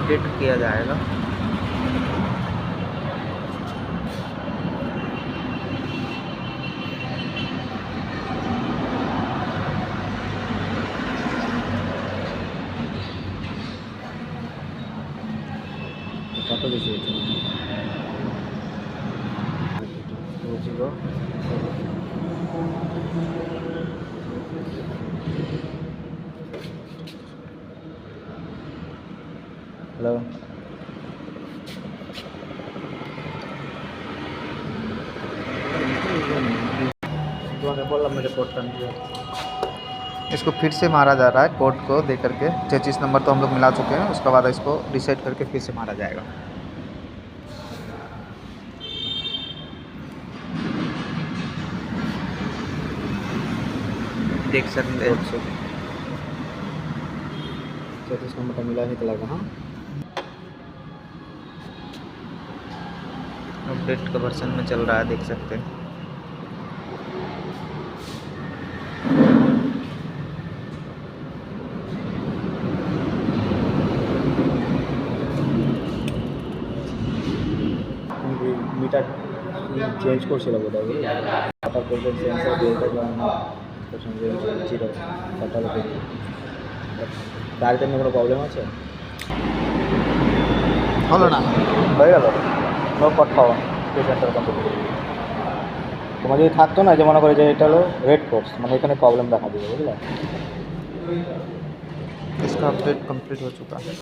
Update किया जाएगा। কত বেশি হচ্ছে বুঝিব হ্যালো তোমাকে বললাম না রিপোর্ট কান্ট্রি इसको फिर से मारा जा रहा है कोड को दे करके। 33 नंबर तो हम लोग मिला चुके हैं, उसके बाद इसको रिसेट करके फिर से मारा जाएगा। देख सकते हैं 33 नंबरটা মিলাই নিতে লাগবে। হ্যাঁ अपडेट का वर्जन में चल रहा है, देख सकते हैं। মিটার চেঞ্জ করছিল বোধ হয় ওটা বলবেন সেন্সার দিয়ে এটা জন্য জিরো কটার গাড়িতে কোনো প্রবলেম আছে হলো না, হয়ে গেল নো কট পাওয়া পেশেন্টের কমপ্লিট। তোমার যদি থাকতো না যে মনে করে যে এটা হলো রেড কোর্স মানে এখানে প্রবলেম দেখা দিবে বুঝলে। इसका अपडेट कंप्लीट हो चुका है।